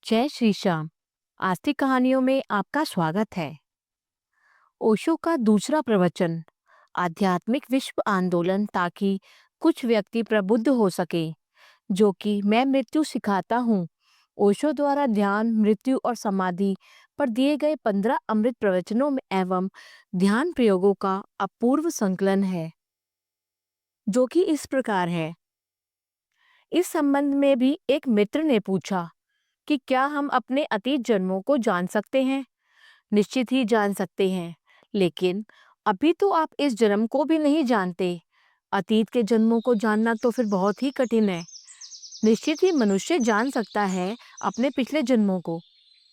जय श्री श्याम। आस्तिक कहानियों में आपका स्वागत है। ओशो का दूसरा प्रवचन, आध्यात्मिक विश्व आंदोलन ताकि कुछ व्यक्ति प्रबुद्ध हो सके, जो कि मैं मृत्यु सिखाता हूँ। ओशो द्वारा ध्यान, मृत्यु और समाधि पर दिए गए 15 अमृत प्रवचनों में एवं ध्यान प्रयोगों का अपूर्व संकलन है, जो कि इस प्रकार है। इस संबंध में भी एक मित्र ने पूछा कि क्या हम अपने अतीत जन्मों को जान सकते हैं? निश्चित ही जान सकते हैं, लेकिन अभी तो आप इस जन्म को भी नहीं जानते। अतीत के जन्मों को जानना तो फिर बहुत ही कठिन है। निश्चित ही मनुष्य जान सकता है अपने पिछले जन्मों को,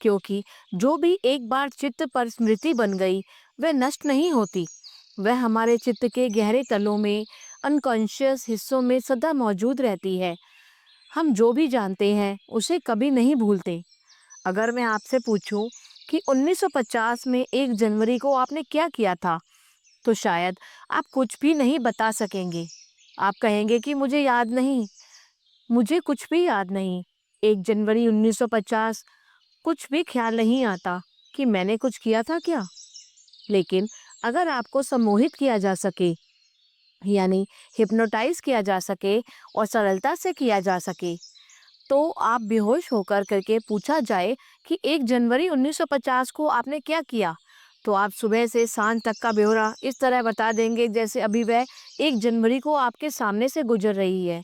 क्योंकि जो भी एक बार चित्त पर स्मृति बन गई वह नष्ट नहीं होती। वह हमारे चित्त के गहरे तलों में, अनकॉन्शियस हिस्सों में सदा मौजूद रहती है। हम जो भी जानते हैं उसे कभी नहीं भूलते। अगर मैं आपसे पूछूं कि 1950 में 1 जनवरी को आपने क्या किया था, तो शायद आप कुछ भी नहीं बता सकेंगे। आप कहेंगे कि मुझे याद नहीं, मुझे कुछ भी याद नहीं। 1 जनवरी 1950 कुछ भी ख्याल नहीं आता कि मैंने कुछ किया था क्या। लेकिन अगर आपको सम्मोहित किया जा सके, यानी हिप्नोटाइज किया जा सके और सरलता से किया जा सके, तो आप बेहोश होकर करके पूछा जाए कि 1 जनवरी 1950 को आपने क्या किया, तो आप सुबह से सांझ तक का ब्यौरा इस तरह बता देंगे जैसे अभी वह 1 जनवरी को आपके सामने से गुजर रही है।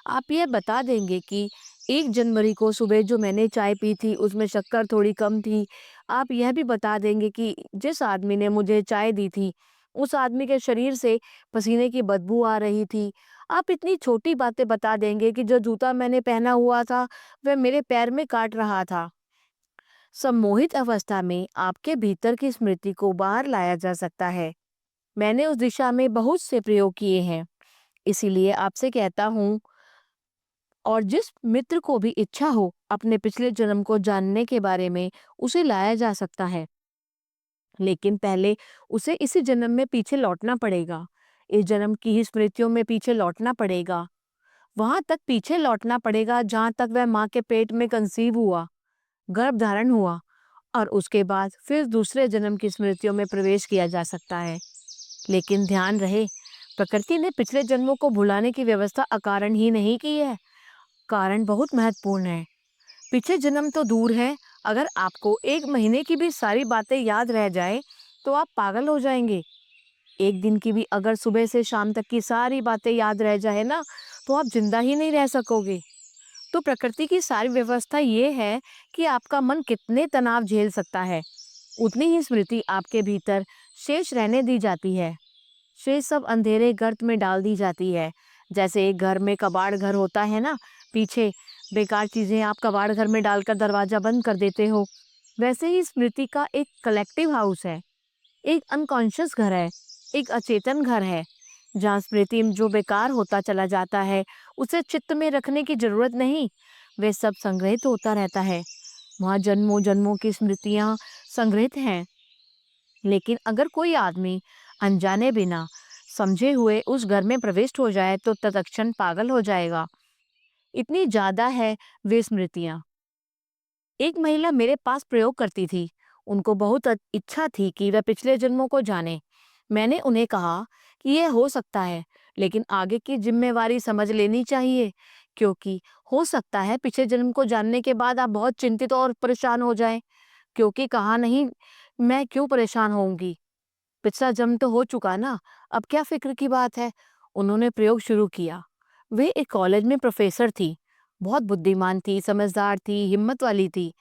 आप यह बता देंगे कि 1 जनवरी को सुबह जो मैंने चाय पी थी उसमें शक्कर थोड़ी कम थी। आप यह भी बता देंगे कि जिस आदमी ने मुझे चाय दी थी, उस आदमी के शरीर से पसीने की बदबू आ रही थी। आप इतनी छोटी बातें बता देंगे कि जो जूता मैंने पहना हुआ था वह मेरे पैर में काट रहा था। सम्मोहित अवस्था में आपके भीतर की स्मृति को बाहर लाया जा सकता है। मैंने उस दिशा में बहुत से प्रयोग किए हैं, इसीलिए आपसे कहता हूँ। और जिस मित्र को भी इच्छा हो अपने पिछले जन्म को जानने के बारे में, उसे लाया जा सकता है, लेकिन पहले उसे इसी जन्म में पीछे लौटना पड़ेगा। इस जन्म की ही स्मृतियों में पीछे लौटना पड़ेगा। वहां तक पीछे लौटना पड़ेगा जहां तक वह माँ के पेट में कंसीव हुआ, गर्भ धारण हुआ, और उसके बाद फिर दूसरे जन्म की स्मृतियों में प्रवेश किया जा सकता है। लेकिन ध्यान रहे, प्रकृति ने पिछले जन्मों को भुलाने की व्यवस्था अकारण ही नहीं की है। कारण बहुत महत्वपूर्ण है। पिछले जन्म तो दूर है, अगर आपको 1 महीने की भी सारी बातें याद रह जाए तो आप पागल हो जाएंगे। 1 दिन की भी अगर सुबह से शाम तक की सारी बातें याद रह जाए ना, तो आप जिंदा ही नहीं रह सकोगे। तो प्रकृति की सारी व्यवस्था ये है कि आपका मन कितने तनाव झेल सकता है, उतनी ही स्मृति आपके भीतर शेष रहने दी जाती है। शेष सब अंधेरे गर्त में डाल दी जाती है। जैसे एक घर में कबाड़ घर होता है ना, पीछे बेकार चीजें आप कबाड़ घर में डालकर दरवाजा बंद कर देते हो, वैसे ही स्मृति का एक कलेक्टिव हाउस है, एक अनकॉन्शियस घर है, एक अचेतन घर है, जहाँ स्मृति में जो बेकार होता चला जाता है उसे चित्त में रखने की जरूरत नहीं, वे सब संग्रहित होता रहता है। वहाँ जन्मों जन्मों की स्मृतियाँ संग्रहित हैं। लेकिन अगर कोई आदमी अनजाने बिना समझे हुए उस घर में प्रविष्ट हो जाए तो तत्क्षण पागल हो जाएगा। इतनी ज्यादा है वे स्मृतियाँ। एक महिला मेरे पास प्रयोग करती थी। उनको बहुत इच्छा थी कि वह पिछले जन्मों को जाने। मैंने उन्हें कहा कि यह हो सकता है, लेकिन आगे की जिम्मेवारी समझ लेनी चाहिए, क्योंकि हो सकता है पिछले जन्म को जानने के बाद आप बहुत चिंतित और परेशान हो जाएं। क्योंकि कहा नहीं, मैं क्यों परेशान होऊंगी, पिछला जन्म तो हो चुका ना, अब क्या फिक्र की बात है। उन्होंने प्रयोग शुरू किया। वे एक कॉलेज में प्रोफेसर थी, बहुत बुद्धिमान थी, समझदार थी, हिम्मत वाली थी।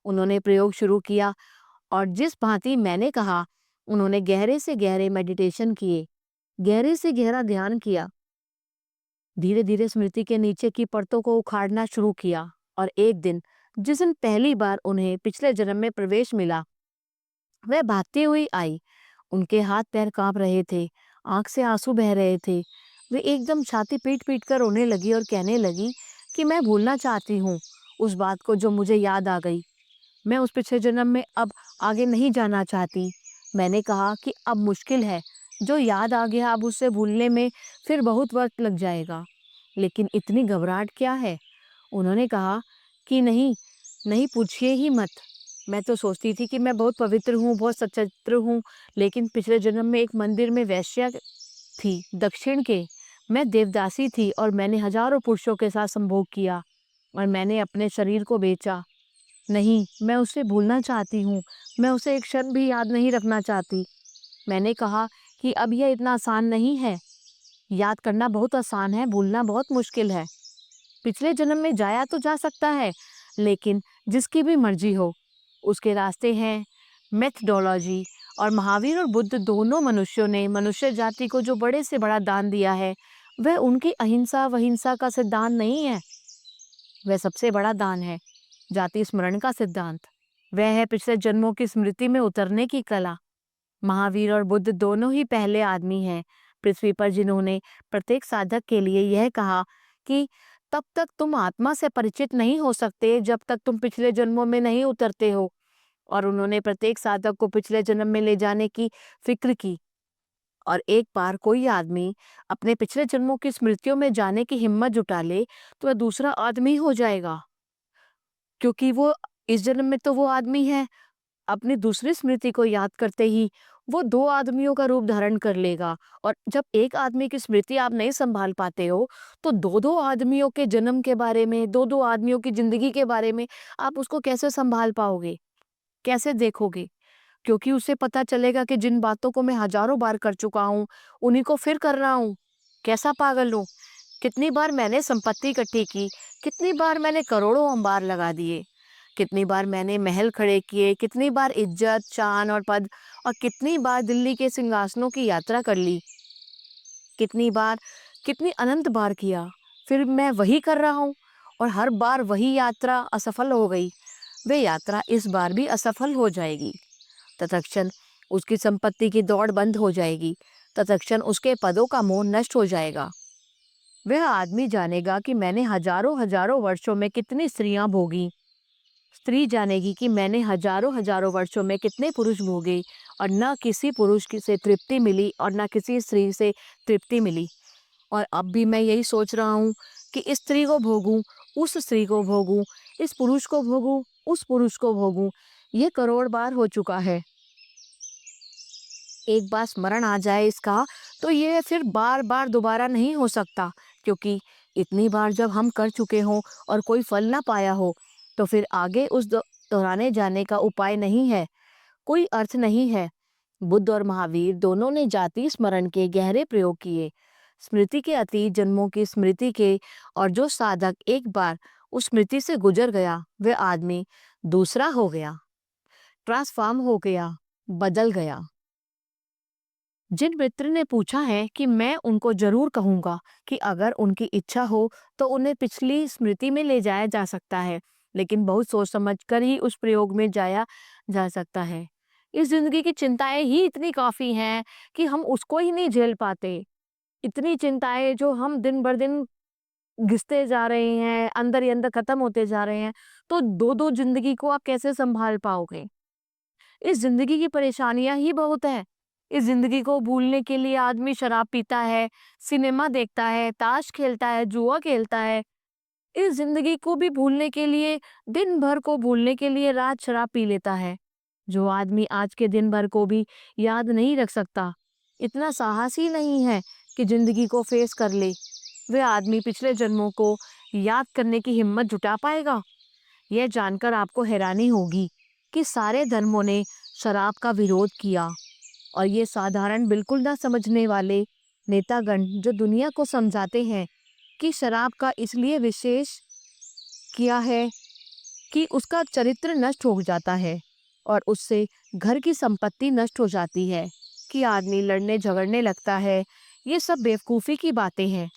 उन्होंने प्रयोग शुरू किया और जिस भांति मैंने कहा, उन्होंने गहरे से गहरे मेडिटेशन किए, गहरे से गहरा ध्यान किया, धीरे धीरे स्मृति के नीचे की परतों को उखाड़ना शुरू किया। और एक दिन, जिस दिन पहली बार उन्हें पिछले जन्म में प्रवेश मिला, वह भागती हुई आई। उनके हाथ पैर कांप रहे थे, आंख से आंसू बह रहे थे। वे एकदम छाती पीट पीट कर रोने लगी और कहने लगी कि मैं भूलना चाहती हूँ उस बात को जो मुझे याद आ गई। मैं उस पिछले जन्म में अब आगे नहीं जाना चाहती। मैंने कहा कि अब मुश्किल है, जो याद आ गया अब उससे भूलने में फिर बहुत वक्त लग जाएगा। लेकिन इतनी घबराहट क्या है? उन्होंने कहा कि नहीं, नहीं, पूछिए ही मत। मैं तो सोचती थी कि मैं बहुत पवित्र हूँ, बहुत सच्चरित्र हूँ, लेकिन पिछले जन्म में एक मंदिर में वेश्या थी, दक्षिण के। मैं देवदासी थी और मैंने हज़ारों पुरुषों के साथ संभोग किया और मैंने अपने शरीर को बेचा। नहीं, मैं उसे भूलना चाहती हूँ, मैं उसे एक क्षण भी याद नहीं रखना चाहती। मैंने कहा कि अब यह इतना आसान नहीं है। याद करना बहुत आसान है, भूलना बहुत मुश्किल है। पिछले जन्म में जाया तो जा सकता है, लेकिन जिसकी भी मर्जी हो, उसके रास्ते हैं। मेथडोलॉजी और महावीर और बुद्ध दोनों मनुष्यों ने मनुष्य जाति को जो बड़े से बड़ा दान दिया है, वह उनकी अहिंसा वहिंसा का सिद्धांत नहीं है, वह सबसे बड़ा दान है, जाति स्मरण का सिद्धांत। वह है पिछले जन्मों की स्मृति में उतरने की कला। महावीर और बुद्ध दोनों ही पहले आदमी हैं पृथ्वी पर जिन्होंने प्रत्येक साधक के लिए यह कहा कि तब तक तुम आत्मा से परिचित नहीं हो सकते जब तक तुम पिछले जन्मों में नहीं उतरते हो। और उन्होंने प्रत्येक साधक को पिछले जन्म में ले जाने की फिक्र की। और एक बार कोई आदमी अपने पिछले जन्मों की स्मृतियों में जाने की हिम्मत जुटा ले तो वह दूसरा आदमी हो जाएगा, क्योंकि वो इस जन्म में तो वो आदमी है। अपनी दूसरी स्मृति को याद करते ही वो दो आदमियों का रूप धारण कर लेगा। और जब एक आदमी की स्मृति आप नहीं संभाल पाते हो, तो दो दो आदमियों के जन्म के बारे में, दो दो आदमियों की जिंदगी के बारे में आप उसको कैसे संभाल पाओगे, कैसे देखोगे? क्योंकि उसे पता चलेगा कि जिन बातों को मैं हजारों बार कर चुका हूँ, उन्हीं को फिर कर रहा हूँ। कैसा पागल हूँ। कितनी बार मैंने संपत्ति इकट्ठी की, कितनी बार मैंने करोड़ों अंबार लगा दिए, कितनी बार मैंने महल खड़े किए, कितनी बार इज्जत, शान और पद, और कितनी बार दिल्ली के सिंहासनों की यात्रा कर ली, कितनी बार, कितनी अनंत बार किया। फिर मैं वही कर रहा हूँ और हर बार वही यात्रा असफल हो गई। वे यात्रा इस बार भी असफल हो जाएगी। तत्क्षण उसकी संपत्ति की दौड़ बंद हो जाएगी। तत्क्षण उसके पदों का मोह नष्ट हो जाएगा। वह आदमी जानेगा कि मैंने हजारों हजारों वर्षों में कितनी स्त्रियां भोगी। स्त्री जानेगी कि मैंने हजारों हजारों वर्षों में कितने पुरुष भोगे और न किसी पुरुष से तृप्ति मिली और न किसी स्त्री से तृप्ति मिली। और अब भी मैं यही सोच रहा हूँ कि इस स्त्री को भोगूं, उस स्त्री को भोगूं, इस पुरुष को भोगूं, उस पुरुष को भोगूं। ये करोड़ बार हो चुका है। एक बार स्मरण आ जाए इसका, तो ये फिर बार बार दोबारा नहीं हो सकता, क्योंकि इतनी बार जब हम कर चुके हों और कोई फल ना पाया हो, तो फिर आगे उस दोहराने जाने का उपाय नहीं है, कोई अर्थ नहीं है। बुद्ध और महावीर दोनों ने जाति स्मरण के गहरे प्रयोग किए, स्मृति के अतीत जन्मों की स्मृति के। और जो साधक एक बार उस स्मृति से गुजर गया, वह आदमी दूसरा हो गया, ट्रांसफॉर्म हो गया, बदल गया। जिन मित्र ने पूछा है कि मैं उनको जरूर कहूंगा कि अगर उनकी इच्छा हो तो उन्हें पिछली स्मृति में ले जाया जा सकता है, लेकिन बहुत सोच समझ कर ही उस प्रयोग में जाया जा सकता है। इस जिंदगी की चिंताएं ही इतनी काफी हैं कि हम उसको ही नहीं झेल पाते। इतनी चिंताएं जो हम दिन भर दिन घिसते जा रहे हैं, अंदर ही अंदर खत्म होते जा रहे हैं। तो दो दो जिंदगी को आप कैसे संभाल पाओगे? इस जिंदगी की परेशानियां ही बहुत है। इस जिंदगी को भूलने के लिए आदमी शराब पीता है, सिनेमा देखता है, ताश खेलता है, जुआ खेलता है। इस जिंदगी को भी भूलने के लिए, दिन भर को भूलने के लिए रात शराब पी लेता है। जो आदमी आज के दिन भर को भी याद नहीं रख सकता, इतना साहस ही नहीं है कि जिंदगी को फेस कर ले, वह आदमी पिछले जन्मों को याद करने की हिम्मत जुटा पाएगा? यह जानकर आपको हैरानी होगी कि सारे धर्मों ने शराब का विरोध किया, और ये साधारण बिल्कुल ना समझने वाले नेतागण जो दुनिया को समझाते हैं कि शराब का इसलिए विशेष किया है कि उसका चरित्र नष्ट हो जाता है और उससे घर की संपत्ति नष्ट हो जाती है, कि आदमी लड़ने झगड़ने लगता है, ये सब बेवकूफ़ी की बातें हैं।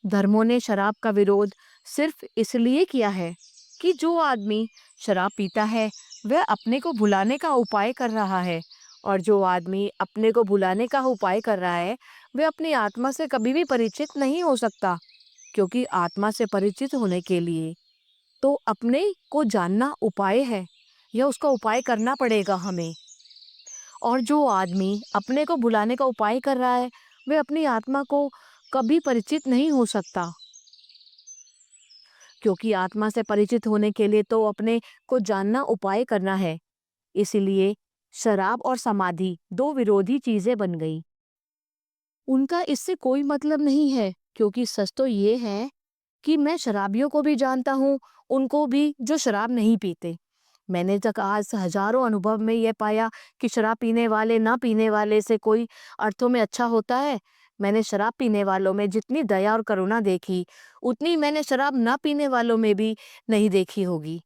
धर्मों ने शराब का विरोध सिर्फ इसलिए किया है कि जो आदमी शराब पीता है वह अपने को भुलाने का उपाय कर रहा है, और जो आदमी अपने को भुलाने का उपाय कर रहा है वह अपनी आत्मा से कभी भी परिचित नहीं हो सकता, क्योंकि आत्मा से परिचित होने के लिए तो अपने को जानना उपाय है, यह उसका उपाय करना पड़ेगा हमें। और जो आदमी अपने को भुलाने का उपाय कर रहा है वह अपनी आत्मा को कभी परिचित नहीं हो सकता, क्योंकि आत्मा से परिचित होने के लिए तो अपने को जानना उपाय करना है। इसीलिए शराब और समाधि दो विरोधी चीजें बन गई। उनका इससे कोई मतलब नहीं है, क्योंकि सच तो ये है कि मैं शराबियों को भी जानता हूँ, उनको भी जो शराब नहीं पीते। मैंने तक आज हजारों अनुभव में यह पाया कि शराब पीने वाले ना पीने वाले से कोई अर्थों में अच्छा होता है। मैंने शराब पीने वालों में जितनी दया और करुणा देखी, उतनी मैंने शराब ना पीने वालों में भी नहीं देखी होगी।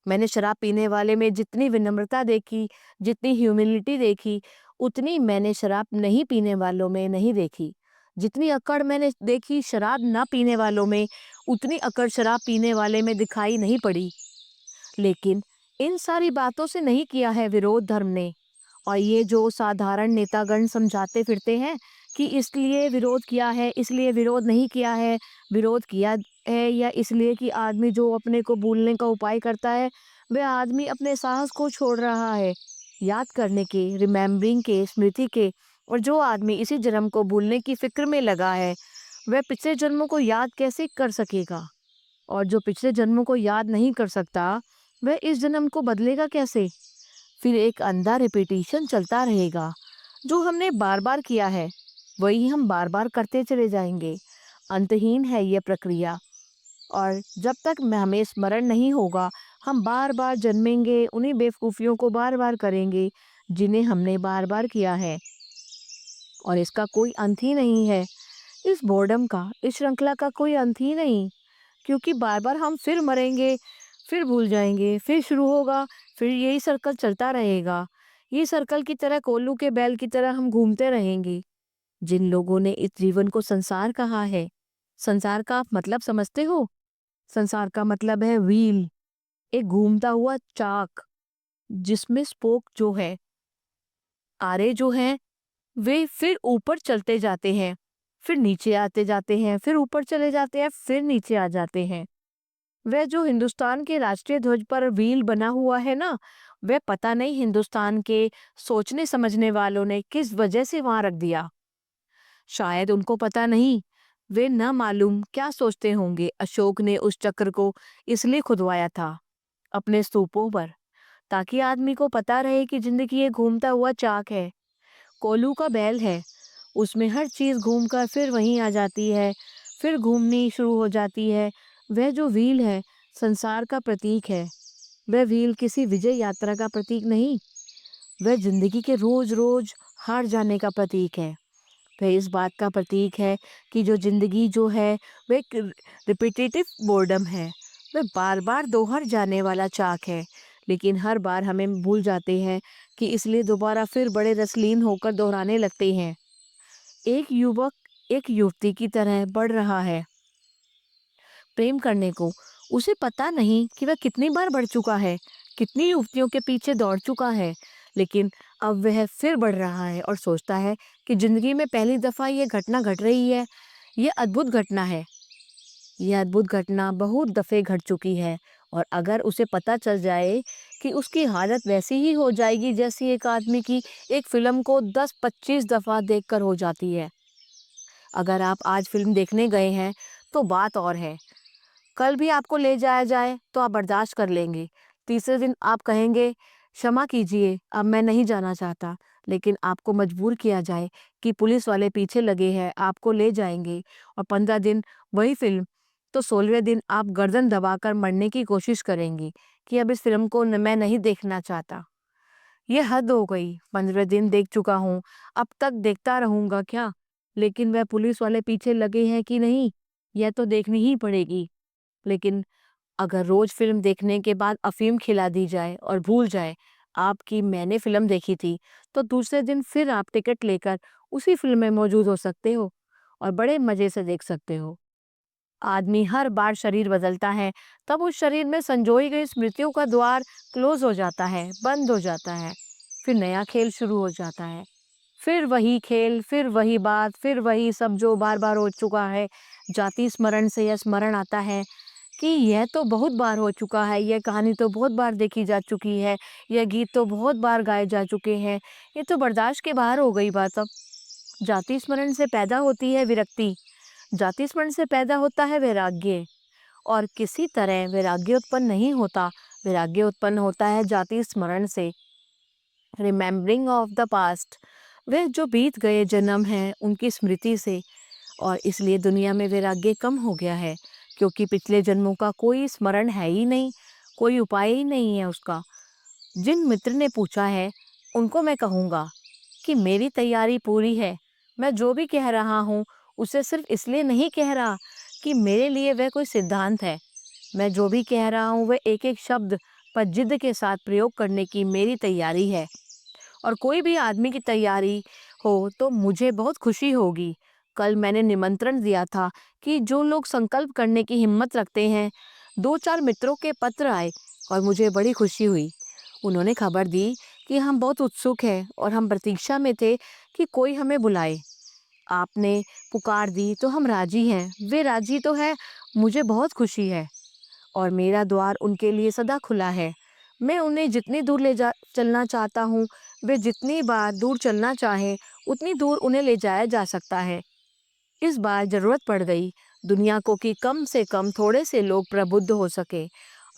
मैंने शराब पीने वाले में जितनी विनम्रता देखी, जितनी ह्यूमिलिटी देखी, उतनी मैंने शराब नहीं पीने वालों में नहीं देखी। जितनी अकड़ मैंने देखी शराब ना पीने वालों में, उतनी अकड़ शराब पीने वाले में दिखाई नहीं पड़ी। लेकिन इन सारी बातों से नहीं किया है विरोध धर्म ने। और ये जो साधारण नेतागण समझाते फिरते हैं कि इसलिए विरोध किया है, इसलिए विरोध नहीं किया है, विरोध किया है या इसलिए कि आदमी जो अपने को भूलने का उपाय करता है, वह आदमी अपने साहस को छोड़ रहा है। याद करने के, रिमेम्बरिंग के, स्मृति के। और जो आदमी इसी जन्म को भूलने की फिक्र में लगा है, वह पिछले जन्मों को याद कैसे कर सकेगा? और जो पिछले जन्मों को याद नहीं कर सकता, वह इस जन्म को बदलेगा कैसे? फिर एक अंधा रिपीटिशन चलता रहेगा। जो हमने बार बार किया है, वही हम बार बार करते चले जाएंगे। अंतहीन है यह प्रक्रिया। और जब तक हमें स्मरण नहीं होगा, हम बार बार जन्मेंगे, उन्हीं बेवकूफ़ियों को बार बार करेंगे जिन्हें हमने बार बार किया है। और इसका कोई अंत ही नहीं है। इस बोर्डम का, इस श्रृंखला का कोई अंत ही नहीं। क्योंकि बार बार हम फिर मरेंगे, फिर भूल जाएंगे, फिर शुरू होगा, फिर यही सर्कल चलता रहेगा। ये सर्कल की तरह, कोल्लू के बैल की तरह हम घूमते रहेंगे। जिन लोगों ने इस जीवन को संसार कहा है, संसार का आप मतलब समझते हो? संसार का मतलब है व्हील, एक घूमता हुआ चाक, जिसमें स्पोक जो है, आरे जो हैं, वे फिर ऊपर चलते जाते हैं, फिर नीचे आते जाते हैं, फिर ऊपर चले जाते हैं, फिर नीचे आ जाते हैं। वह जो हिंदुस्तान के राष्ट्रीय ध्वज पर व्हील बना हुआ है ना, वह पता नहीं हिंदुस्तान के सोचने समझने वालों ने किस वजह से वहां रख दिया। शायद उनको पता नहीं, वे न मालूम क्या सोचते होंगे। अशोक ने उस चक्र को इसलिए खुदवाया था अपने स्तूपों पर, ताकि आदमी को पता रहे कि जिंदगी एक घूमता हुआ चाक है, कोलू का बैल है। उसमें हर चीज घूमकर फिर वहीं आ जाती है, फिर घूमनी शुरू हो जाती है। वह जो व्हील है, संसार का प्रतीक है। वह व्हील किसी विजय यात्रा का प्रतीक नहीं, वह जिंदगी के रोज रोज हार जाने का प्रतीक है। वह इस बात का प्रतीक है कि जो जिंदगी जो है, वह एक रिपीटेटिव बोर्डम है। वह बार बार दोहर जाने वाला चाक है। लेकिन हर बार हमें भूल जाते हैं कि इसलिए दोबारा फिर बड़े रसलीन होकर दोहराने लगते हैं। एक युवक एक युवती की तरह बढ़ रहा है प्रेम करने को। उसे पता नहीं कि वह कितनी बार बढ़ चुका है, कितनी युवतियों के पीछे दौड़ चुका है। लेकिन अब वह फिर बढ़ रहा है और सोचता है कि जिंदगी में पहली दफा ये घटना घट रही है। ये अद्भुत घटना है। यह अद्भुत घटना बहुत दफे घट चुकी है। और अगर उसे पता चल जाए कि उसकी हालत वैसी ही हो जाएगी जैसी एक आदमी की एक फिल्म को 10-25 दफा देखकर हो जाती है। अगर आप आज फिल्म देखने गए हैं तो बात और है, कल भी आपको ले जाया जाए तो आप बर्दाश्त कर लेंगे। तीसरे दिन आप कहेंगे, क्षमा कीजिए, अब मैं नहीं जाना चाहता। लेकिन आपको मजबूर किया जाए कि पुलिस वाले पीछे लगे हैं, आपको ले जाएंगे। और 15 दिन वही फिल्म, तो 16वें दिन आप गर्दन दबाकर मरने की कोशिश करेंगी कि अब इस फिल्म को मैं नहीं देखना चाहता। ये हद हो गई, 15 दिन देख चुका हूँ, अब तक देखता रहूंगा क्या? लेकिन वह पुलिस वाले पीछे लगे हैं कि नहीं, यह तो देखनी ही पड़ेगी। लेकिन अगर रोज फिल्म देखने के बाद अफीम खिला दी जाए और भूल जाए आपकी मैंने फिल्म देखी थी, तो दूसरे दिन फिर आप टिकट लेकर उसी फिल्म में मौजूद हो सकते हो और बड़े मजे से देख सकते हो। आदमी हर बार शरीर बदलता है, तब उस शरीर में संजोई गई स्मृतियों का द्वार क्लोज हो जाता है, बंद हो जाता है। फिर नया खेल शुरू हो जाता है। फिर वही खेल, फिर वही बात, फिर वही सब जो बार बार हो चुका है। जाति स्मरण से यह स्मरण आता है कि यह तो बहुत बार हो चुका है, यह कहानी तो बहुत बार देखी जा चुकी है, यह गीत तो बहुत बार गाए जा चुके हैं, ये तो बर्दाश्त के बाहर हो गई बात अब। जाति स्मरण से पैदा होती है विरक्ति, जाति स्मरण से पैदा होता है वैराग्य। और किसी तरह वैराग्य उत्पन्न नहीं होता। वैराग्य उत्पन्न होता है जाति स्मरण से, रिमेम्बरिंग ऑफ द पास्ट। वे जो बीत गए जन्म हैं उनकी स्मृति से। और इसलिए दुनिया में वैराग्य कम हो गया है, क्योंकि पिछले जन्मों का कोई स्मरण है ही नहीं, कोई उपाय ही नहीं है उसका। जिन मित्र ने पूछा है उनको मैं कहूँगा कि मेरी तैयारी पूरी है। मैं जो भी कह रहा हूँ उसे सिर्फ इसलिए नहीं कह रहा कि मेरे लिए वह कोई सिद्धांत है। मैं जो भी कह रहा हूँ वह एक एक शब्द पर जिद के साथ प्रयोग करने की मेरी तैयारी है। और कोई भी आदमी की तैयारी हो तो मुझे बहुत खुशी होगी। कल मैंने निमंत्रण दिया था कि जो लोग संकल्प करने की हिम्मत रखते हैं, 2-4 मित्रों के पत्र आए और मुझे बड़ी खुशी हुई। उन्होंने खबर दी कि हम बहुत उत्सुक हैं और हम प्रतीक्षा में थे कि कोई हमें बुलाए। आपने पुकार दी तो हम राजी हैं। वे राजी तो है, मुझे बहुत खुशी है और मेरा द्वार उनके लिए सदा खुला है। मैं उन्हें जितनी दूर ले जा चलना चाहता हूँ, वे जितनी बार दूर चलना चाहें, उतनी दूर उन्हें ले जाया जा सकता है। इस बार जरूरत पड़ गई दुनिया को कि कम से कम थोड़े से लोग प्रबुद्ध हो सके।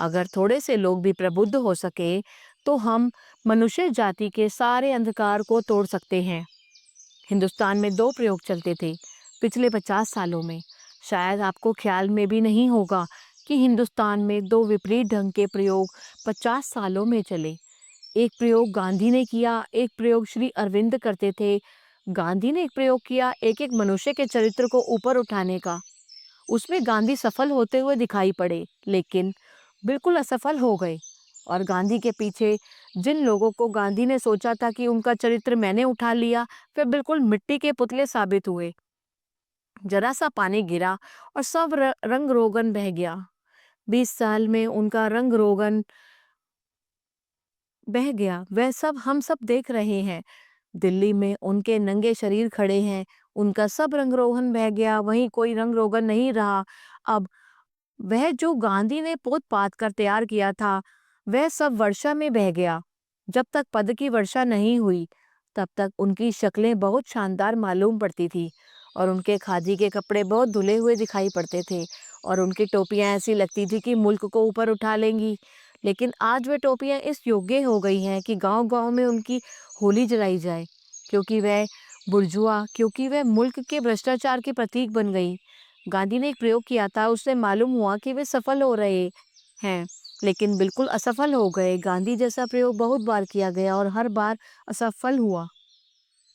अगर थोड़े से लोग भी प्रबुद्ध हो सके, तो हम मनुष्य जाति के सारे अंधकार को तोड़ सकते हैं। हिंदुस्तान में 2 प्रयोग चलते थे पिछले 50 सालों में। शायद आपको ख्याल में भी नहीं होगा कि हिंदुस्तान में 2 विपरीत ढंग के प्रयोग 50 सालों में चले। एक प्रयोग गांधी ने किया, एक प्रयोग श्री अरविंद करते थे। गांधी ने एक प्रयोग किया एक-एक मनुष्य के चरित्र को ऊपर उठाने का। उसमें गांधी सफल होते हुए दिखाई पड़े, लेकिन बिल्कुल असफल हो गए। और गांधी के पीछे जिन लोगों को गांधी ने सोचा था कि उनका चरित्र मैंने उठा लिया, वे बिल्कुल मिट्टी के पुतले साबित हुए। जरा सा पानी गिरा और सब रंग रोगन बह गया। 20 साल में उनका रंग रोगन बह गया। वह सब हम सब देख रहे हैं। दिल्ली में उनके नंगे शरीर खड़े हैं। उनका सब रंग रोगन बह गया, वहीं कोई रंग रोगन नहीं रहा। अब वह जो गांधी ने पोत पात कर तैयार किया था, वह सब वर्षा में बह गया। जब तक पद की वर्षा नहीं हुई, तब तक उनकी शक्लें बहुत शानदार मालूम पड़ती थी और उनके खादी के कपड़े बहुत धुले हुए दिखाई पड़ते थे और उनकी टोपियां ऐसी लगती थी कि मुल्क को ऊपर उठा लेंगी। लेकिन आज वे टोपियां इस योग्य हो गई हैं कि गांव-गांव में उनकी होली जलाई जाए, क्योंकि वह मुल्क के भ्रष्टाचार के प्रतीक बन गई। गांधी ने एक प्रयोग किया था, उससे मालूम हुआ कि वे सफल हो रहे हैं, लेकिन बिल्कुल असफल हो गए। गांधी जैसा प्रयोग बहुत बार किया गया और हर बार असफल हुआ।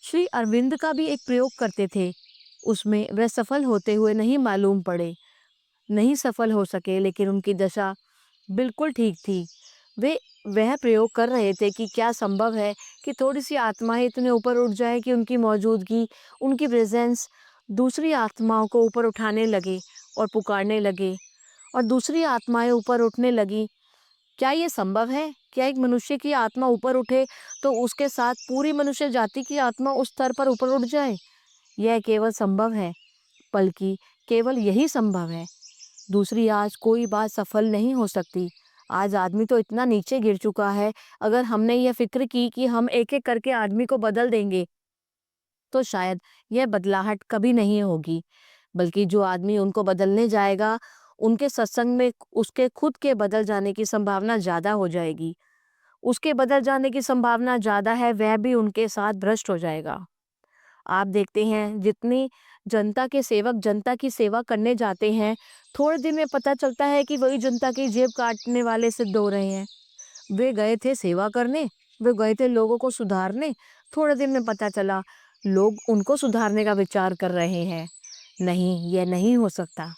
श्री अरविंद का भी एक प्रयोग करते थे, उसमें वह सफल होते हुए नहीं मालूम पड़े, नहीं सफल हो सके, लेकिन उनकी दशा बिल्कुल ठीक थी। वे वह प्रयोग कर रहे थे कि क्या संभव है कि थोड़ी सी आत्माएं इतने ऊपर उठ जाए कि उनकी मौजूदगी, उनकी प्रेजेंस दूसरी आत्माओं को ऊपर उठाने लगे और पुकारने लगे और दूसरी आत्माएं ऊपर उठने लगी। क्या ये संभव है? क्या एक मनुष्य की आत्मा ऊपर उठे तो उसके साथ पूरी मनुष्य जाति की आत्मा उस स्तर पर ऊपर उठ जाए? यह केवल संभव है, बल्कि केवल यही संभव है। दूसरी आज कोई बात सफल नहीं हो सकती। आज आदमी तो इतना नीचे गिर चुका है, अगर हमने यह फ़िक्र की कि हम एक-एक करके आदमी को बदल देंगे, तो शायद यह बदलाहट कभी नहीं होगी। बल्कि जो आदमी उनको बदलने जाएगा, उनके सत्संग में उसके खुद के बदल जाने की संभावना ज़्यादा हो जाएगी। उसके बदल जाने की संभावना ज़्यादा है, वह भी उनके साथ भ्रष्ट हो जाएगा। आप देखते हैं जितनी जनता के सेवक जनता की सेवा करने जाते हैं, थोड़े दिन में पता चलता है कि वही जनता की जेब काटने वाले सिद्ध हो रहे हैं। वे गए थे सेवा करने, वे गए थे लोगों को सुधारने, थोड़े दिन में पता चला लोग उनको सुधारने का विचार कर रहे हैं। नहीं, यह नहीं हो सकता।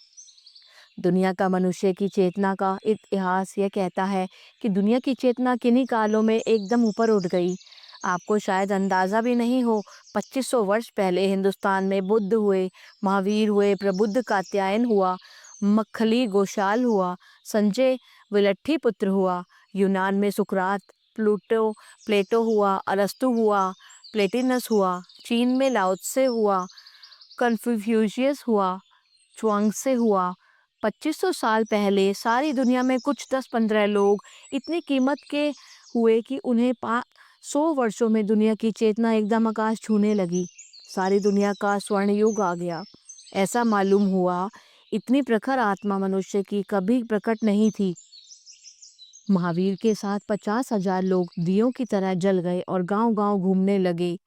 दुनिया का मनुष्य की चेतना का इतिहास यह कहता है कि दुनिया की चेतना किन्हीं कालों में एकदम ऊपर उठ गई। आपको शायद अंदाज़ा भी नहीं हो, 2500 वर्ष पहले हिंदुस्तान में बुद्ध हुए, महावीर हुए, प्रबुद्ध कात्यायन हुआ, मक्खली गोशाल हुआ, संजय विलट्ठीपुत्र हुआ, यूनान में सुकरात, प्लेटो हुआ, अरस्तु हुआ, प्लेटिनस हुआ, चीन में लाओ त्से हुआ, कन्फ्यूशियस हुआ, च्वांगसे हुआ। 2500 साल पहले सारी दुनिया में कुछ 10-15 लोग इतनी कीमत के हुए कि उन्हें 100 वर्षों में दुनिया की चेतना एकदम आकाश छूने लगी। सारी दुनिया का स्वर्ण युग आ गया। ऐसा मालूम हुआ इतनी प्रखर आत्मा मनुष्य की कभी प्रकट नहीं थी। महावीर के साथ 50,000 लोग दियों की तरह जल गए और गांव-गांव घूमने लगे।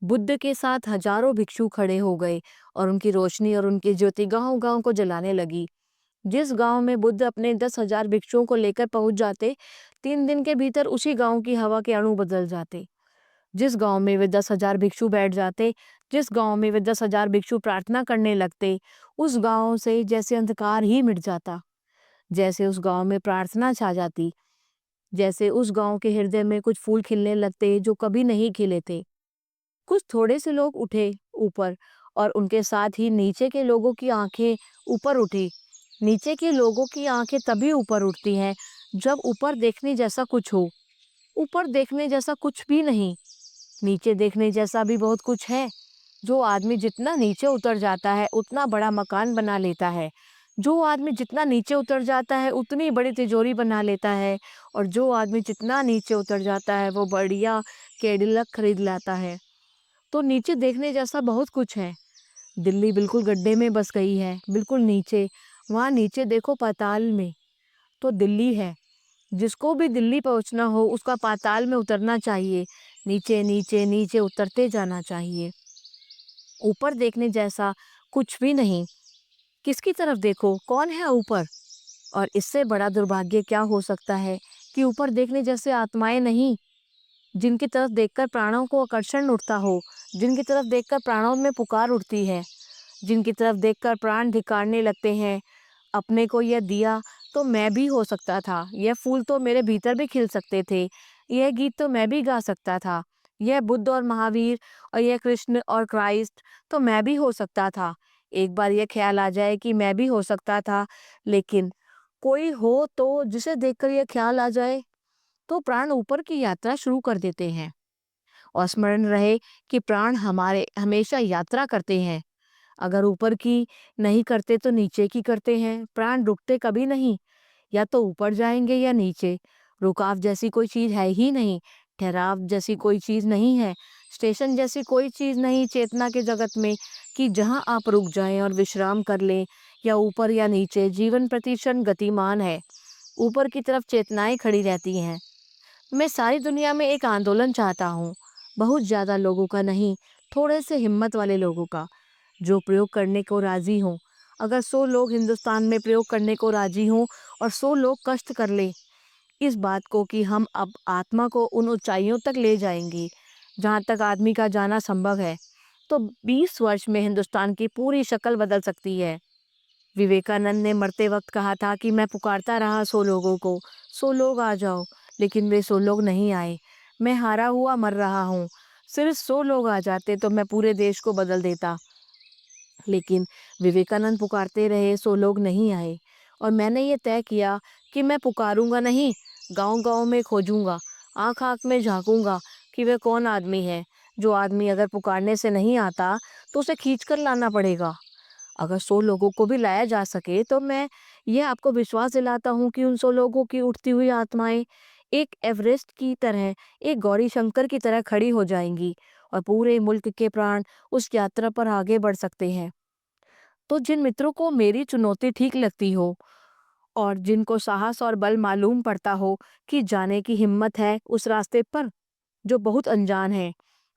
बुद्ध के साथ हजारों भिक्षु खड़े हो गए और उनकी रोशनी और उनकी ज्योति गांव-गांव को जलाने लगी। जिस गांव में बुद्ध अपने 10,000 भिक्षुओं को लेकर पहुंच जाते, 3 दिन के भीतर उसी गांव की हवा के अणु बदल जाते। जिस गांव में वे 10,000 भिक्षु बैठ जाते, जिस गांव में वे 10,000 भिक्षु प्रार्थना करने लगते, उस गांव से जैसे अंधकार ही मिट जाता, जैसे उस गांव में प्रार्थना छा जाती, जैसे उस गांव के हृदय में कुछ फूल खिलने लगते जो कभी नहीं खिले थे। कुछ थोड़े से लोग उठे ऊपर और उनके साथ ही नीचे के लोगों की आंखें ऊपर उठी। नीचे के लोगों की आंखें तभी ऊपर उठती हैं जब ऊपर देखने जैसा कुछ हो। ऊपर देखने जैसा कुछ भी नहीं, नीचे देखने जैसा भी बहुत कुछ है। जो आदमी जितना नीचे उतर जाता है उतना बड़ा मकान बना लेता है। जो आदमी जितना नीचे उतर जाता है उतनी बड़ी तिजोरी बना लेता है। और जो आदमी जितना नीचे उतर जाता है वो बढ़िया कैडिलक खरीद लाता है। तो नीचे देखने जैसा बहुत कुछ है। दिल्ली बिल्कुल गड्ढे में बस गई है, बिल्कुल नीचे। वहाँ नीचे देखो पाताल में तो दिल्ली है। जिसको भी दिल्ली पहुँचना हो उसका पाताल में उतरना चाहिए। नीचे नीचे नीचे उतरते जाना चाहिए। ऊपर देखने जैसा कुछ भी नहीं। किसकी तरफ देखो, कौन है ऊपर? और इससे बड़ा दुर्भाग्य क्या हो सकता है कि ऊपर देखने जैसे आत्माएं नहीं, जिनकी तरफ देखकर प्राणों को आकर्षण उठता हो, जिनकी तरफ देखकर प्राणों में पुकार उठती है, जिनकी तरफ देखकर प्राण धिक्कारने लगते हैं। अपने को यह दिया तो मैं भी हो सकता था, यह फूल तो मेरे भीतर भी खिल सकते थे, यह गीत तो मैं भी गा सकता था, यह बुद्ध और महावीर और यह कृष्ण और क्राइस्ट तो मैं भी हो सकता था। एक बार यह ख्याल आ जाए कि मैं भी हो सकता था, लेकिन कोई हो तो जिसे देखकर यह ख्याल आ जाए, तो प्राण ऊपर की यात्रा शुरू कर देते हैं। और स्मरण रहे कि प्राण हमारे हमेशा यात्रा करते हैं। अगर ऊपर की नहीं करते तो नीचे की करते हैं। प्राण रुकते कभी नहीं, या तो ऊपर जाएंगे या नीचे। रुकाव जैसी कोई चीज है ही नहीं, ठहराव जैसी कोई चीज नहीं है, स्टेशन जैसी कोई चीज नहीं चेतना के जगत में कि जहां आप रुक जाएं और विश्राम कर लें। या ऊपर या नीचे, जीवन प्रतिक्षण गतिमान है। ऊपर की तरफ चेतनाएं खड़ी रहती हैं। मैं सारी दुनिया में एक आंदोलन चाहता हूँ, बहुत ज्यादा लोगों का नहीं, थोड़े से हिम्मत वाले लोगों का, जो प्रयोग करने को राजी हों। अगर 100 लोग हिंदुस्तान में प्रयोग करने को राजी हों और 100 लोग कष्ट कर लें इस बात को कि हम अब आत्मा को उन ऊंचाइयों तक ले जाएंगे जहाँ तक आदमी का जाना संभव है, तो 20 वर्ष में हिंदुस्तान की पूरी शक्ल बदल सकती है। विवेकानंद ने मरते वक्त कहा था कि मैं पुकारता रहा 100 लोगों को, 100 लोग आ जाओ, लेकिन वे 100 लोग नहीं आए। मैं हारा हुआ मर रहा हूँ। सिर्फ 100 लोग आ जाते तो मैं पूरे देश को बदल देता। लेकिन विवेकानंद पुकारते रहे, 100 लोग नहीं आए। और मैंने ये तय किया कि मैं पुकारूंगा नहीं, गांव-गांव में खोजूंगा, आंख-आंख में झांकूंगा कि वह कौन आदमी है। जो आदमी अगर पुकारने से नहीं आता तो उसे खींच कर लाना पड़ेगा। अगर 100 लोगों को भी लाया जा सके तो मैं यह आपको विश्वास दिलाता हूँ कि उन 100 लोगों की उठती हुई आत्माएं एक एवरेस्ट की तरह, एक गौरी शंकर की तरह खड़ी हो जाएंगी और पूरे मुल्क के प्राण उस यात्रा पर आगे बढ़ सकते हैं। तो जिन मित्रों को मेरी चुनौती ठीक लगती हो और जिनको साहस और बल मालूम पड़ता हो कि जाने की हिम्मत है उस रास्ते पर जो बहुत अनजान है,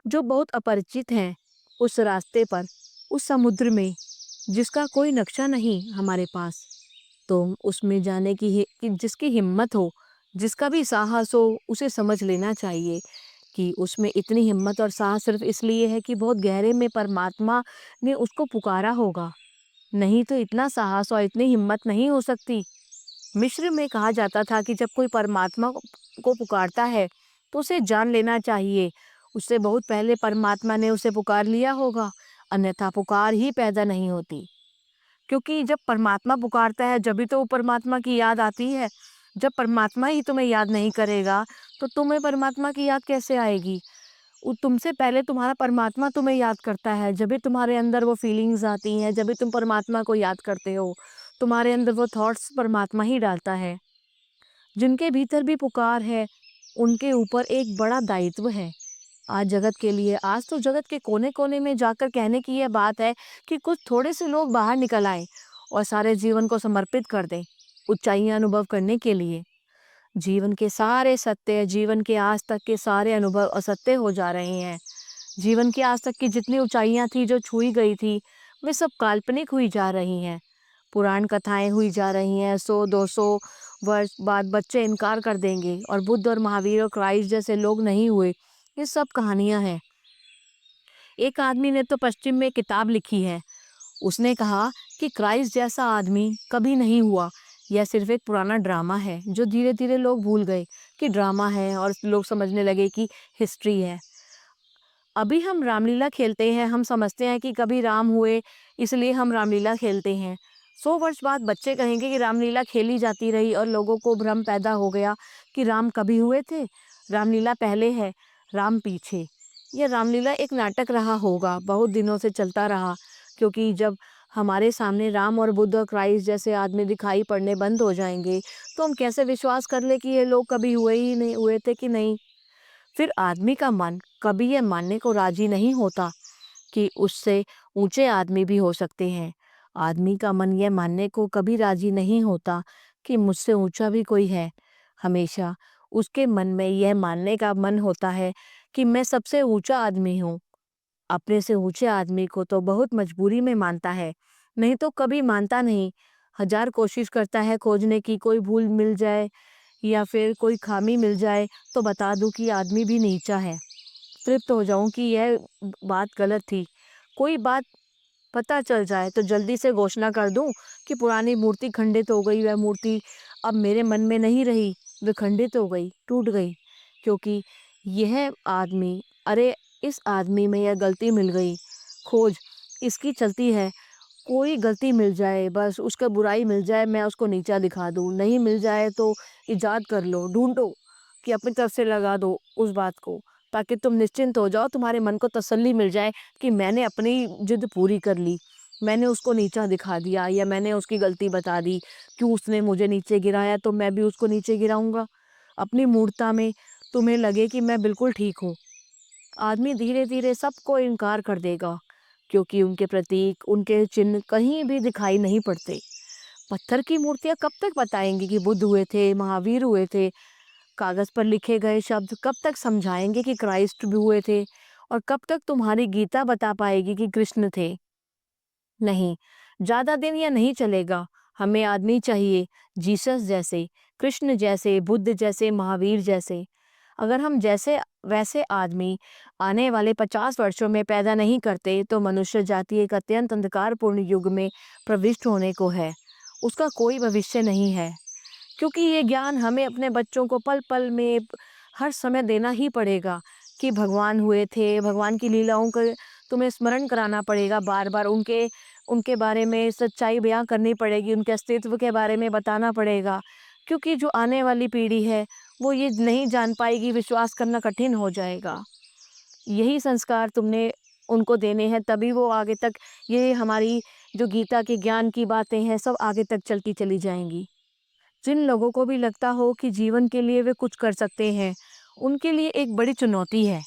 जो बहुत अपरिचित हैं, उस रास्ते पर, उस समुद्र में जिसका कोई नक्शा नहीं हमारे पास, तो उसमें जाने की कि जिसकी हिम्मत हो, जिसका भी साहस हो, उसे समझ लेना चाहिए कि उसमें इतनी हिम्मत और साहस सिर्फ इसलिए है कि बहुत गहरे में परमात्मा ने उसको पुकारा होगा। नहीं तो इतना साहस और इतनी हिम्मत नहीं हो सकती। मिस्र में कहा जाता था कि जब कोई परमात्मा को पुकारता है तो उसे जान लेना चाहिए, उससे बहुत पहले परमात्मा ने उसे पुकार लिया होगा, अन्यथा पुकार ही पैदा नहीं होती। क्योंकि जब परमात्मा पुकारता है जब भी तो वो परमात्मा की याद आती है। जब परमात्मा ही तुम्हें याद नहीं करेगा तो तुम्हें परमात्मा की याद कैसे आएगी? तुमसे पहले तुम्हारा परमात्मा तुम्हें याद करता है, जब भी तुम्हारे अंदर वो फीलिंग्स आती हैं, जब भी तुम परमात्मा को याद करते हो, तुम्हारे अंदर वो थॉट्स परमात्मा ही डालता है। जिनके भीतर भी पुकार है उनके ऊपर एक बड़ा दायित्व है आज जगत के लिए। आज तो जगत के कोने कोने में जाकर कहने की यह बात है कि कुछ थोड़े से लोग बाहर निकल आए और सारे जीवन को समर्पित कर दें ऊंचाइयां अनुभव करने के लिए। जीवन के सारे सत्य, जीवन के आज तक के सारे अनुभव असत्य हो जा रहे हैं। जीवन की आज तक की जितनी ऊंचाइयां थी जो छुई गई थी, वे सब काल्पनिक हुई जा रही हैं। पुराण कथाएं हुई जा रही हैं। 100-200 वर्ष बाद बच्चे इनकार कर देंगे और बुद्ध और महावीर और क्राइस्ट जैसे लोग नहीं हुए। ये सब कहानियां हैं। एक आदमी ने तो पश्चिम में किताब लिखी है। उसने कहा कि क्राइस्ट जैसा आदमी कभी नहीं हुआ। यह सिर्फ एक पुराना ड्रामा है जो धीरे धीरे लोग भूल गए कि ड्रामा है और लोग समझने लगे कि हिस्ट्री है। अभी हम रामलीला खेलते हैं, हम समझते हैं कि कभी राम हुए, इसलिए हम रामलीला खेलते हैं। 100 वर्ष बाद बच्चे कहेंगे कि रामलीला खेली जाती रही और लोगों को भ्रम पैदा हो गया कि राम कभी हुए थे, रामलीला पहले है, राम पीछे। यह रामलीला एक नाटक रहा होगा, बहुत दिनों से चलता रहा, क्योंकि जब हमारे सामने राम और बुद्ध और क्राइस्ट जैसे आदमी दिखाई पड़ने बंद हो जाएंगे तो हम कैसे विश्वास कर ले कि ये लोग कभी हुए ही नहीं हुए थे कि नहीं। फिर आदमी का मन कभी ये मानने को राजी नहीं होता कि उससे ऊंचे आदमी भी हो सकते हैं। आदमी का मन यह मानने को कभी राजी नहीं होता कि मुझसे ऊंचा भी कोई है। हमेशा उसके मन में यह मानने का मन होता है कि मैं सबसे ऊंचा आदमी हूँ। अपने से ऊंचे आदमी को तो बहुत मजबूरी में मानता है, नहीं तो कभी मानता नहीं। हजार कोशिश करता है खोजने की, कोई भूल मिल जाए या फिर कोई खामी मिल जाए तो बता दूं कि आदमी भी नीचा है। तृप्त हो जाऊं कि यह बात गलत थी। कोई बात पता चल जाए तो जल्दी से घोषणा कर दूं कि पुरानी मूर्ति खंडित हो गई, वह मूर्ति अब मेरे मन में नहीं रही, वह खंडित हो गई, टूट गई। क्योंकि यह आदमी, अरे इस आदमी में यह गलती मिल गई, खोज इसकी चलती है। कोई गलती मिल जाए, बस उसका बुराई मिल जाए, मैं उसको नीचा दिखा दूं। नहीं मिल जाए तो इजाद कर लो, ढूंढो कि अपनी तरफ से लगा दो उस बात को, ताकि तुम निश्चिंत हो जाओ, तुम्हारे मन को तसल्ली मिल जाए कि मैंने अपनी जिद पूरी कर ली, मैंने उसको नीचा दिखा दिया या मैंने उसकी गलती बता दी। क्यों उसने मुझे नीचे गिराया तो मैं भी उसको नीचे गिराऊंगा। अपनी मूर्खता में तुम्हें लगे कि मैं बिल्कुल ठीक हूँ। आदमी धीरे धीरे सबको इनकार कर देगा, क्योंकि उनके प्रतीक, उनके चिन्ह कहीं भी दिखाई नहीं पड़ते। पत्थर की मूर्तियां कब तक बताएंगी कि बुद्ध हुए थे, महावीर हुए थे। कागज पर लिखे गए शब्द कब तक समझाएंगे कि क्राइस्ट भी हुए थे। और कब तक तुम्हारी गीता बता पाएगी कि कृष्ण थे। नहीं, ज्यादा दिन यह नहीं चलेगा। हमें आदमी चाहिए, जीसस जैसे, कृष्ण जैसे, बुद्ध जैसे, महावीर जैसे। अगर हम जैसे वैसे आदमी आने वाले 50 वर्षों में पैदा नहीं करते तो मनुष्य जाति एक अत्यंत अंधकारपूर्ण युग में प्रविष्ट होने को है। उसका कोई भविष्य नहीं है, क्योंकि ये ज्ञान हमें अपने बच्चों को पल पल में, हर समय देना ही पड़ेगा कि भगवान हुए थे, भगवान की लीलाओं का तुम्हें स्मरण कराना पड़ेगा बार बार। उनके उनके बारे में सच्चाई बयां करनी पड़ेगी, उनके अस्तित्व के बारे में बताना पड़ेगा। क्योंकि जो आने वाली पीढ़ी है वो ये नहीं जान पाएगी, विश्वास करना कठिन हो जाएगा। यही संस्कार तुमने उनको देने हैं, तभी वो आगे तक, ये हमारी जो गीता के ज्ञान की बातें हैं सब आगे तक चलती चली जाएंगी। जिन लोगों को भी लगता हो कि जीवन के लिए वे कुछ कर सकते हैं, उनके लिए एक बड़ी चुनौती है।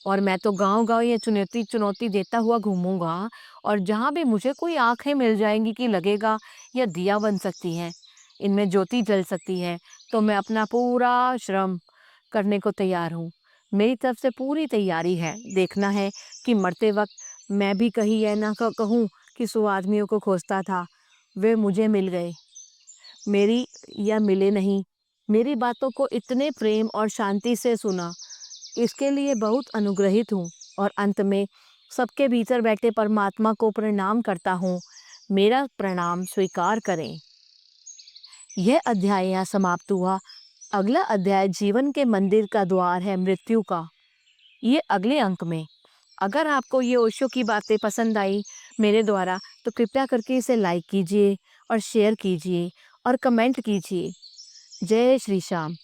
और मैं तो गांव-गांव ये चुनौती चुनौती देता हुआ घूमूंगा। और जहां भी मुझे कोई आंखें मिल जाएंगी कि लगेगा यह दिया बन सकती है, इनमें ज्योति जल सकती है, तो मैं अपना पूरा श्रम करने को तैयार हूँ। मेरी तरफ से पूरी तैयारी है। देखना है कि मरते वक्त मैं भी कहीं यह ना कहूँ कि 100 आदमियों को खोजता था, वे मुझे मिल गए, मेरी या मिले नहीं। मेरी बातों को इतने प्रेम और शांति से सुना, इसके लिए बहुत अनुग्रहित हूँ। और अंत में सबके भीतर बैठे परमात्मा को प्रणाम करता हूँ। मेरा प्रणाम स्वीकार करें। यह अध्याय यहाँ समाप्त हुआ। अगला अध्याय जीवन के मंदिर का द्वार है मृत्यु का, ये अगले अंक में। अगर आपको ये ओशो की बातें पसंद आई मेरे द्वारा, तो कृपया करके इसे लाइक कीजिए और शेयर कीजिए और कमेंट कीजिए। जय श्री श्याम।